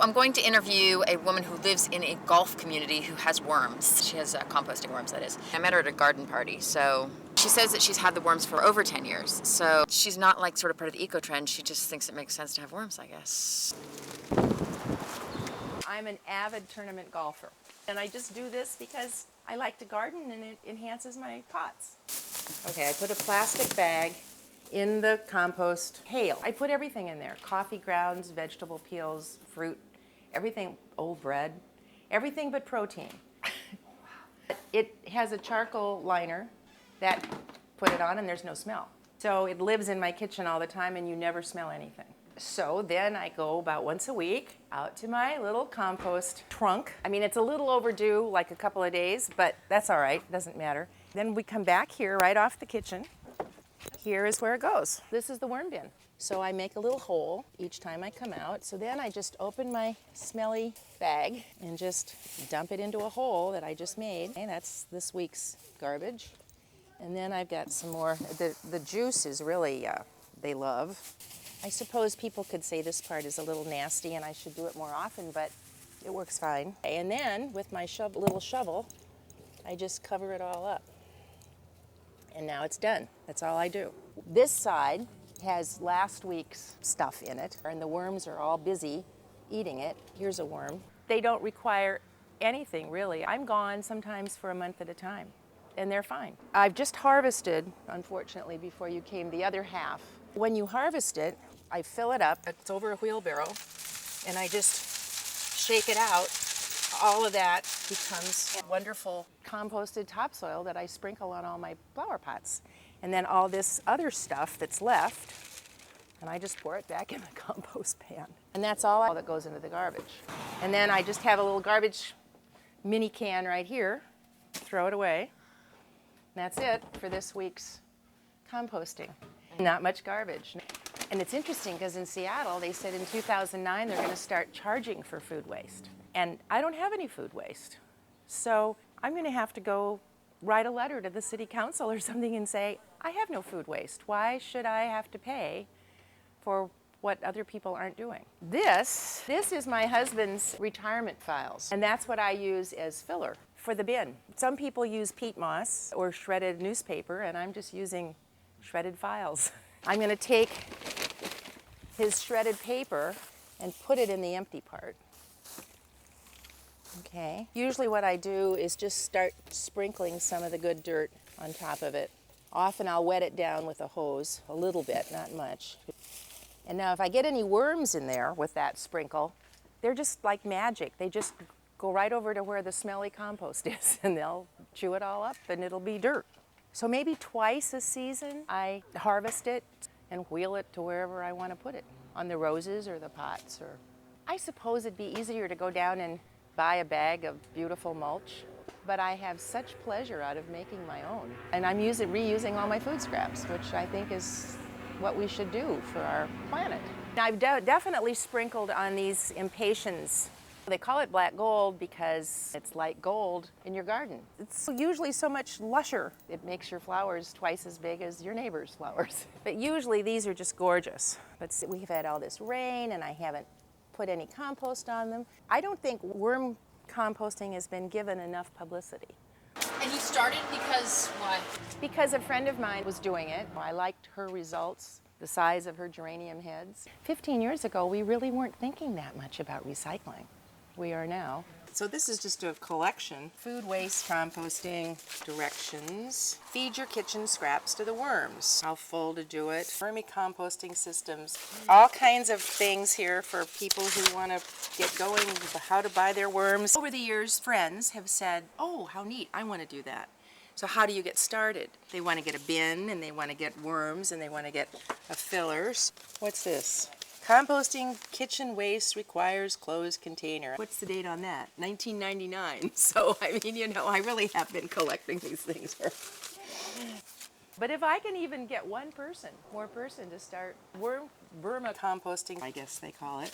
I'm going to interview a woman who lives in a golf community who has worms. She has composting worms, that is. I met her at a garden party, so she says that she's had the worms for over 10 years. So she's not like sort of part of the eco-trend. She just thinks it makes sense to have worms, I guess. I'm an avid tournament golfer, and I just do this because I like to garden and it enhances my pots. Okay, I put a plastic bag in the compost hail. I put everything in there, coffee grounds, vegetable peels, fruit, everything, old bread, everything but protein. It has a charcoal liner that put it on and there's no smell. So it lives in my kitchen all the time and you never smell anything. So then I go about once a week out to my little compost trunk. I mean, it's a little overdue, like a couple of days, but that's all right, doesn't matter. Then we come back here right off the kitchen. Here is where it goes. This is the worm bin. So I make a little hole each time I come out. So then I just open my smelly bag and just dump it into a hole that I just made. Okay, that's this week's garbage. And then I've got some more. The juice is really, they love. I suppose people could say this part is a little nasty and I should do it more often, but it works fine. And then with my little shovel, I just cover it all up. And now it's done. That's all I do. This side has last week's stuff in it, and the worms are all busy eating it. Here's a worm. They don't require anything, really. I'm gone sometimes for a month at a time, and they're fine. I've just harvested, unfortunately, before you came, the other half. When you harvest it, I fill it up. It's over a wheelbarrow, and I just shake it out. All of that becomes wonderful composted topsoil that I sprinkle on all my flower pots. And then all this other stuff that's left, and I just pour it back in the compost pan. And that's all that goes into the garbage. And then I just have a little garbage mini can right here, throw it away. And that's it for this week's composting. Not much garbage. And it's interesting because in Seattle, they said in 2009 they're going to start charging for food waste. And I don't have any food waste. So I'm going to have to go write a letter to the city council or something and say, I have no food waste. Why should I have to pay for what other people aren't doing? This is my husband's retirement files. And that's what I use as filler for the bin. Some people use peat moss or shredded newspaper, and I'm just using shredded files. I'm going to take his shredded paper and put it in the empty part. Okay. Usually what I do is just start sprinkling some of the good dirt on top of it. Often I'll wet it down with a hose, a little bit, not much. And now if I get any worms in there with that sprinkle, they're just like magic. They just go right over to where the smelly compost is and they'll chew it all up and it'll be dirt. So maybe twice a season I harvest it and wheel it to wherever I want to put it, on the roses or the pots. Or I suppose it'd be easier to go down and buy a bag of beautiful mulch, but I have such pleasure out of making my own. And I'm reusing all my food scraps, which I think is what we should do for our planet. I've definitely sprinkled on these impatiens. They call it black gold because it's like gold in your garden. It's usually so much lusher. It makes your flowers twice as big as your neighbor's flowers. But usually these are just gorgeous. But we've had all this rain and I haven't put any compost on them. I don't think worm composting has been given enough publicity. And you started because why? Because a friend of mine was doing it. I liked her results, the size of her geranium heads. 15 years ago, we really weren't thinking that much about recycling. We are now. So this is just a collection. Food waste composting directions. Feed your kitchen scraps to the worms. How full to do it. Vermicomposting systems. All kinds of things here for people who want to get going with how to buy their worms. Over the years, friends have said, oh, how neat, I want to do that. So how do you get started? They want to get a bin and they want to get worms and they want to get a fillers. What's this? Composting kitchen waste requires closed container. What's the date on that? 1999. So, I mean, you know, I really have been collecting these things. But if I can even get one person, more person to start vermicomposting, I guess they call it,